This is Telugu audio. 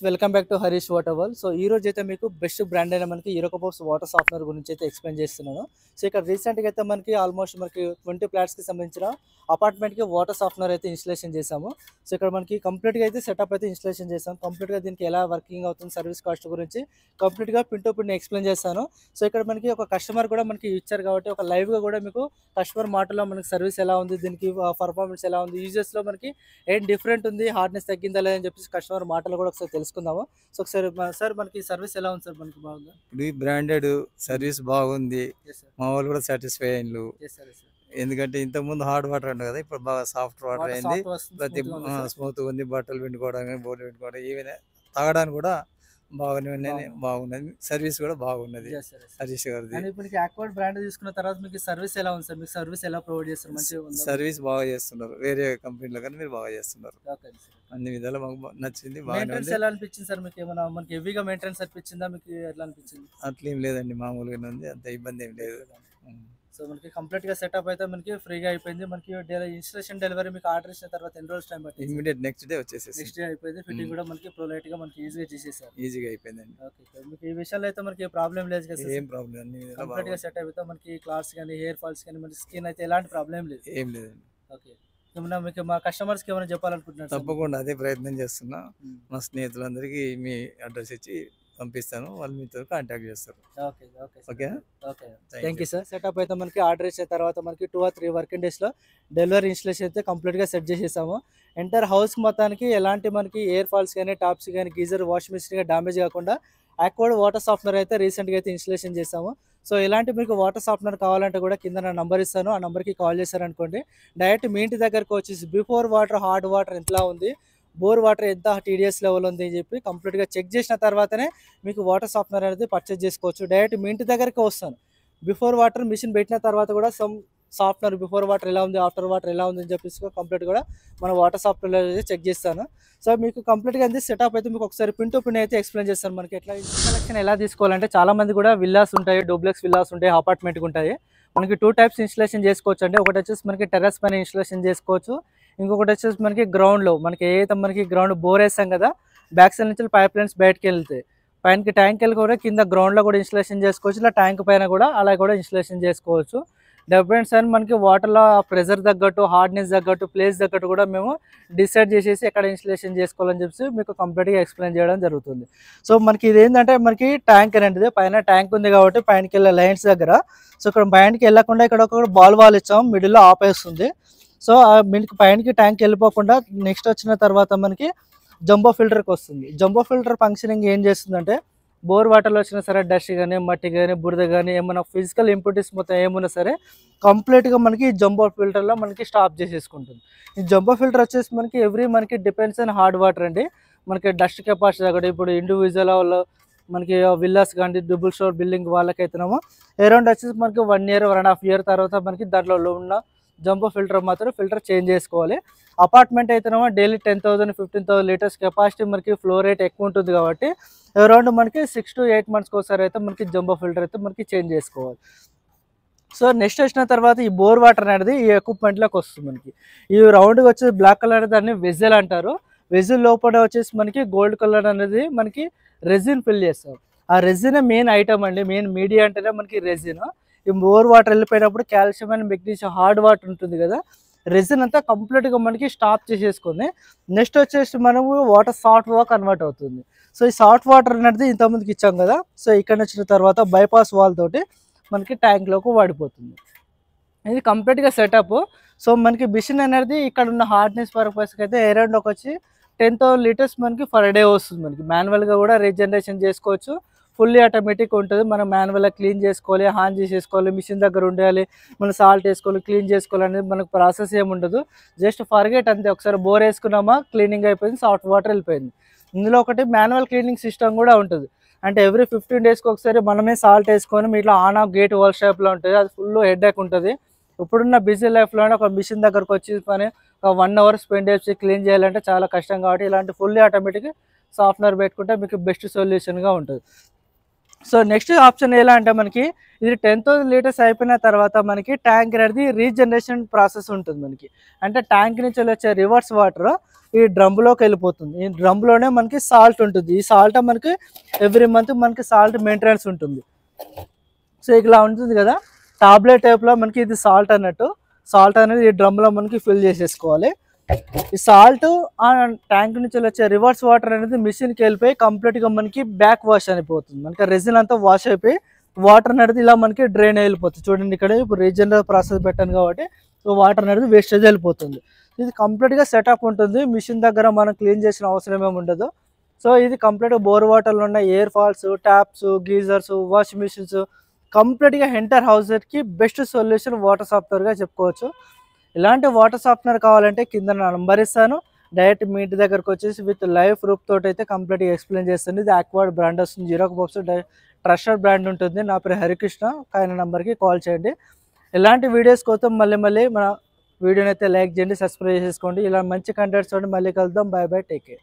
Welcome back to Harish water world. So ఈ రోజు అయితే మీకు బెస్ట్ బ్రాండ్ అయిన మనకి యూరోకోపోస్ వాటర్ సాఫ్ట్వేర్ గురించి అయితే ఎక్స్ప్లెయిన్ చేస్తున్నాను. సో ఇక్కడ రీసెంట్గా అయితే మనకి ఆల్మోస్ట్ మనకి 20 ఫ్లాట్స్కి సంబంధించిన అపార్ట్మెంట్కి వాటర్ సాఫ్ట్వేర్ అయితే ఇన్స్టలేషన్ చేసాము. సో ఇక్కడ మనకి కంప్లీట్గా అయితే సెటప్ అయితే ఇన్స్టలేషన్ చేసాము. కంప్లీట్గా దీనికి ఎలా వర్కింగ్ అవుతుంది, సర్వీస్ కాస్ట్ గురించి కంప్లీట్గా పిన్ టు పిన్ ఎక్స్ప్లెయిన్ చేస్తాను. సో ఇక్కడ మనకి ఒక కస్టమర్ కూడా మనకి ఇచ్చారు కాబట్టి ఒక లైవ్గా కూడా మీకు కస్టమర్ మాటలో మనకి సర్వీస్ ఎలా ఉంది, దీనికి పర్ఫార్మెన్స్ ఎలా ఉంది, యూజెస్లో మనకి ఏం డిఫరెంట్ ఉంది, హార్డ్నెస్ తగ్గిందా లేదని చెప్పేసి కస్టమర్ మాటలు కూడా ఒకసారి తెలుసుకుందాము. సో ఒకసారి సార్ మనకి సర్వీస్ ఎలా ఉంది సార్? మనకి బాగుందా? ఇప్పుడు ఈ బ్రాండెడ్ సర్వీస్ బాగుంది. Yes sir. మా వాళ్ళు కూడా సాటిస్ఫై అయ్యిండ్రు. Yes sir. Yes sir. ఎందుకంటే ఇంతకుముందు హార్డ్ వాటర్ అంట కదా, ఇప్పుడు బాగా సాఫ్ట్ వాటర్ వాటర్ అయింది. సాఫ్ట్ వస్తుంది, ప్రతి స్మూత్గా ఉంది సార్. స్మూత్ ఉంది. బట్టలు పిండుకోవడానికి, బోర్లు పిండుకోవడానికి, ఈవెన్ తాగడానికి కూడా బాగున్నది. సర్వీస్ కూడా బాగున్నది yes sir. Yes sir. Harish గారిది. అండ్ ఇప్పుడు యాక్వర్డ్ బ్రాండ్ తీసుకున్న తర్వాత మీకు సర్వీస్ ఎలా ఉంది సార్? మీకు సర్వీస్ ఎలా ప్రొవైడ్ చేస్తారు? మంచిగా ఉందా? సర్వీస్ బాగా చేస్తున్నారు. వేరే కంపెనీలో కానీ మీరు బాగా చేస్తున్నారు. Okay sir. అన్ని విధాలు మాకు నచ్చింది, బాగానే మెయింటెనెన్స్ ఉంది. ఎలా అనిపించింది సార్? మీకు ఏమైనా మనకి హెవీగా మెయింటెనెన్స్ అనిపించిందా? మీకు ఎట్లా అనిపించింది? అట్లేం లేదండి, మామూలుగానే ఉంది. అంత ఇబ్బంది ఏం లేదు. సో మనకి కంప్లీట్ గా సెటప్ అయితే మనకి ఫ్రీగా అయిపోయింది. మనకి ఇన్స్టలేషన్ డెలివరీ మీకు ఆర్డర్ ఇచ్చిన తర్వాత ఎన్ని రోజులు టైం పట్టింది? ఇమీడియట్ నెక్స్ట్ డే వచ్చేసేసి నెక్స్ట్ డే అయిపోయింది. ఫిట్టింగ్ కూడా మనకి ప్రొలైట్ గా మనకి ఈజీగా చేసేసారు. ఈజీగా అయిపోయిందండి. Okay sir. మీకు ఈ విషయాల్లో అయితే మనకి ప్రాబ్లం లేదు కదా సార్? ఏం ప్రాబ్లం, అన్ని విధాలు కంప్లీట్ గా బాగుంది. సెట్ అయిపోతే మనకి క్లాత్స్ కానీ హెయిర్ ఫాల్స్ కానీ మన స్కిన్ అయితే ఎలాంటి ప్రాబ్లం లేదు. ఏం లేదండి. ఓకే. ఏమన్నా మీకు మా కస్టమర్స్ కి ఏమైనా చెప్పాలనుకుంటున్నారు సార్? తప్పకుండా అదే ప్రయత్నం చేస్తున్నా. మా స్నేహితులందరికీ మీ అడ్రస్ ఇచ్చి పంపిస్తాను, వాళ్ళు మీతో కాంటాక్ట్ చేస్తారు. Okay. Okay. Okay, okay. Thank you sir. Setup అయితే మనకి ఆర్డర్ ఇచ్చిన తర్వాత మనకి 2 or 3 వర్కింగ్ డేస్లో డెలివరీ ఇన్స్టలేషన్ అయితే కంప్లీట్గా సెట్ చేసేసాము. ఎంటైర్ హౌస్ మొత్తానికి ఎలాంటి మనకి ఎయిర్ ఫాల్స్ కానీ, టాప్స్ కానీ, గీజర్, వాషింగ్ మిషన్ డ్యామేజ్ కాకుండా యాక్వర్డ్ వాటర్ సాఫ్ట్వేర్ అయితే రీసెంట్గా అయితే ఇన్స్టలేషన్ చేసాము. సో ఇలాంటి మీకు వాటర్ సాఫ్ట్వేర్ కావాలంటే కూడా కింద నా నంబర్ ఇస్తాను, ఆ నెంబర్కి కాల్ చేశారనుకోండి డైరెక్ట్ మీ ఇంటి దగ్గరకు వచ్చేసి బిఫోర్ వాటర్, హార్డ్ వాటర్ ఎంతలా ఉంది, బోర్ వాటర్ ఎంత టీడీఎస్ లెవెల్ ఉంది అని చెప్పి కంప్లీట్గా చెక్ చేసిన తర్వాతనే మీకు వాటర్ సాఫ్ట్వేర్ అనేది పర్చేజ్ చేసుకోవచ్చు. డైరెక్ట్ మీ ఇంటి దగ్గరికి వస్తాను. బిఫోర్ వాటర్ మిషన్ పెట్టిన తర్వాత కూడా సమ్ సాఫ్ట్వేర్ బిఫోర్ వాటర్ ఎలా ఉంది, ఆఫ్టర్ వాటర్ ఎలా ఉంది అని చెప్పేసి కంప్లీట్ కూడా మన వాటర్ సాఫ్ట్వేర్ అయితే చెక్ చేస్తాను. సో మీకు కంప్లీట్గా అయితే సెటప్ అయితే మీకు ఒకసారి పిన్ టు పిన్ అయితే ఎక్స్ప్లెయిన్ చేస్తాను. మనకి ఎట్లా ఇన్స్టాలేషన్ ఎలా తీసుకోవాలంటే చాలా మంది కూడా విల్లాస్ ఉంటాయి, డూప్లెక్స్ విల్లాస్ ఉంటాయి, అపార్ట్మెంట్కి ఉంటాయి. మనకి 2 టైప్స్ ఇన్స్టలేషన్ చేసుకోవచ్చు అండి. ఒకటి వచ్చేసి మనకి టెర్రస్ పైన ఇన్స్టలేషన్ చేసుకోవచ్చు. ఇంకొకటి వచ్చేసి మనకి గ్రౌండ్లో మనకి ఏదైతే మనకి గ్రౌండ్ బోర్ వేస్తాం కదా, బ్యాక్ సైడ్ నుంచి పైప్ లైన్స్ బయటకు వెళ్తాయి, పైనకి ట్యాంక్ వెళ్ళి కూడా కింద గ్రౌండ్లో కూడా ఇన్స్టలేషన్ చేసుకోవచ్చు. ఇలా ట్యాంక్ పైన కూడా అలా కూడా ఇన్స్టలేషన్ చేసుకోవచ్చు. డిపెండ్స్ అండ్ మనకి వాటర్లో ప్రెజర్ తగ్గట్టు, హార్డ్నెస్ తగ్గట్టు, ప్లేస్ తగ్గట్టు కూడా మేము డిసైడ్ చేసేసి ఎక్కడ ఇన్స్టలేషన్ చేసుకోవాలని చెప్పి మీకు కంప్లీట్గా ఎక్స్ప్లెయిన్ చేయడం జరుగుతుంది. సో మనకి ఇది ఏంటంటే మనకి ట్యాంక్ అనేది పైన ట్యాంక్ ఉంది కాబట్టి పైనకి వెళ్ళే లైన్స్ దగ్గర, సో ఇక్కడ పైనకి వెళ్ళకుండా ఇక్కడ ఒక బాల్ వాల్ ఇచ్చాము, మిడిల్లో ఆపేస్తుంది. సో మీకు పైనకి ట్యాంక్ వెళ్ళిపోకుండా నెక్స్ట్ వచ్చిన తర్వాత మనకి జంబో ఫిల్టర్కి వస్తుంది. జంబో ఫిల్టర్ ఫంక్షనింగ్ ఏం చేస్తుందంటే బోర్ వాటర్లో వచ్చినా సరే డస్ట్ కానీ, మట్టి కానీ, బురద కానీ, ఏమైనా ఫిజికల్ ఇంప్యూరిటీస్ మొత్తం ఏమున్నా సరే కంప్లీట్గా మనకి జంబో ఫిల్టర్లో మనకి స్టాప్ చేసేసుకుంటుంది. ఈ జంబో ఫిల్టర్ వచ్చేసి మనకి మనకి డిపెండ్స్ ఆన్ హార్డ్ వాటర్ అండి. మనకి డస్ట్ కెపాసిటీ తగ్గట్టు ఇప్పుడు ఇండివిజువల్ వాళ్ళు మనకి విల్లాస్ కానీ, డబుల్ స్టోర్ బిల్డింగ్ వాళ్ళకైతేనేమో అరౌండ్ వచ్చేసి మనకి 1 year, 1.5 year తర్వాత మనకి దాంట్లో ఉన్న జంబో ఫిల్టర్ మాత్రం ఫిల్టర్ చేంజ్ చేసుకోవాలి. అపార్ట్మెంట్ అయితేనేమో డైలీ 10,000, 15,000 లీటర్స్ కెపాసిటీ మనకి ఫ్లో రేట్ ఎక్కువ ఉంటుంది కాబట్టి అరౌండ్ మనకి 6 to 8 months ఒకసారి అయితే మనకి జంబో ఫిల్టర్ అయితే మనకి చేంజ్ చేసుకోవాలి. సో నెక్స్ట్ వచ్చిన తర్వాత ఈ బోర్ వాటర్ అనేది ఈ ఎక్విప్మెంట్లోకి వస్తుంది. మనకి ఈ రౌండ్గా వచ్చేసి బ్లాక్ కలర్ దాన్ని వెజిల్ అంటారు. వెజిల్ లోపల వచ్చేసి మనకి గోల్డ్ కలర్ అనేది మనకి రెజిన్ ఫిల్ చేస్తారు. ఆ రెజిన్ మెయిన్ ఐటమ్ అండి, మెయిన్ మీడియా అంటేనే మనకి రెజిన్. ఈ బోర్ వాటర్ వెళ్ళిపోయినప్పుడు calcium and magnesium hard water ఉంటుంది కదా, రెజిన్ అంతా కంప్లీట్గా మనకి స్టాప్ చేసేసుకొని నెక్స్ట్ వచ్చేసి మనము వాటర్ సాఫ్ట్ వాటర్ కన్వర్ట్ అవుతుంది. సో ఈ సాఫ్ట్ వాటర్ అనేది ఇంతకుముందుకి ఇచ్చాం కదా, సో ఇక్కడ వచ్చిన తర్వాత బైపాస్ వాల్ తోటి మనకి ట్యాంక్లోకి వాడిపోతుంది. ఇది కంప్లీట్గా సెటప్. సో మనకి మిషన్ అనేది ఇక్కడ ఉన్న హార్డ్నెస్ పర్పస్కి అయితే అరౌండ్లోకి వచ్చి 10,000 లీటర్స్ మనకి పర్ డే వస్తుంది. మనకి మాన్యువల్గా కూడా రీజనరేషన్ చేసుకోవచ్చు, ఫుల్లీ ఆటోమేటిక్ ఉంటుంది. మనం మాన్యువల్గా క్లీన్ చేసుకోవాలి, హాన్ చేసేసుకోవాలి, మిషన్ దగ్గర ఉండాలి, మనం సాల్ట్ వేసుకోవాలి, క్లీన్ చేసుకోవాలి అనేది మనకు ప్రాసెస్ ఏమి ఉండదు. జస్ట్ ఫర్గెట్ అంతే. ఒకసారి బోర్ వేసుకున్నామా, క్లీనింగ్ అయిపోయింది, సాఫ్ట్ వాటర్ వెళ్ళిపోయింది. ఇందులో ఒకటి మాన్యువల్ క్లీనింగ్ సిస్టమ్ కూడా ఉంటుంది. అంటే ఎవ్రీ 15 daysకి ఒకసారి మనమే సాల్ట్ వేసుకొని మీట్లో ఆన్ ఆఫ్ గేట్ వాల్ షేప్లో ఉంటుంది. అది ఫుల్ హెడ్ఏక్ ఉంటుంది. ఇప్పుడున్న బిజీ లైఫ్లోనే ఒక మిషన్ దగ్గరకు వచ్చి పని ఒక 1 hour స్పెండ్ చేసి క్లీన్ చేయాలంటే చాలా కష్టం కాబట్టి ఇలాంటి ఫుల్లీ ఆటోమేటిక్ సాఫ్ట్వేర్ పెట్టుకుంటే మీకు బెస్ట్ సొల్యూషన్గా ఉంటుంది. సో నెక్స్ట్ ఆప్షన్ ఎలా అంటే మనకి ఇది 10,000 లీటర్స్ అయిపోయిన తర్వాత మనకి ట్యాంక్ అనేది రీజనరేషన్ ప్రాసెస్ ఉంటుంది. మనకి అంటే ట్యాంక్ నుంచి వచ్చే రివర్స్ వాటర్ ఈ డ్రమ్లోకి వెళ్ళిపోతుంది. ఈ డ్రమ్లోనే మనకి సాల్ట్ ఉంటుంది. ఈ సాల్ట్ మనకి ఎవ్రీ మంత్ మనకి సాల్ట్ మెయింటెనెన్స్ ఉంటుంది. సో ఇలా ఉంటుంది కదా, టాబ్లెట్ టైప్లో మనకి ఇది సాల్ట్ అన్నట్టు. సాల్ట్ అనేది ఈ డ్రమ్లో మనకి ఫిల్ చేసేసుకోవాలి. ఈ సాల్ట్ ఆ ట్యాంక్ నుంచి వచ్చే రివర్స్ వాటర్ అనేది మిషన్కి వెళ్ళిపోయి కంప్లీట్గా మనకి బ్యాక్ వాష్ అయిపోతుంది. మనకి రెజిన్ అంతా వాష్ అయిపోయి వాటర్ అనేది ఇలా మనకి డ్రైన్ వెళ్ళిపోతుంది. చూడండి ఇక్కడ ఇప్పుడు రీజనరల్ ప్రాసెస్ పెట్టాను కాబట్టి వాటర్ అనేది వేస్టేజ్ వెళ్ళిపోతుంది. ఇది కంప్లీట్గా సెటప్ ఉంటుంది. మిషన్ దగ్గర మనం క్లీన్ చేసిన అవసరం ఏమి ఉండదు. సో ఇది కంప్లీట్గా బోర్ వాటర్లో ఉన్న air falls, taps, geysers, washing machines కంప్లీట్గా ఎంటర్ హౌస్కి బెస్ట్ సొల్యూషన్ వాటర్ సాఫ్ట్వేర్గా చెప్పుకోవచ్చు. ఇలాంటి వాటర్ సాఫ్ట్వేర్ కావాలంటే కింద నా నంబర్ ఇస్తాను. డైరెక్ట్ మీ ఇంటి దగ్గరకు వచ్చేసి విత్ లైవ్ ప్రూఫ్ తోటి అయితే కంప్లీట్గా ఎక్స్ప్లెయిన్ చేస్తుంది. ఇది ఆక్వార్డ్ బ్రాండ్ వస్తుంది, 0% ట్రస్టెడ్ బ్రాండ్ ఉంటుంది. నా పేరు హరికృష్ణ. ఆయన నెంబర్కి కాల్ చేయండి. ఇలాంటి వీడియోస్ కోసం మళ్ళీ మన వీడియోని అయితే లైక్ చేయండి, సబ్స్క్రైబ్ చేసుకోండి. ఇలా మంచి కంటెంట్స్ తోటి మళ్ళీ కలుద్దాం. By by, take care.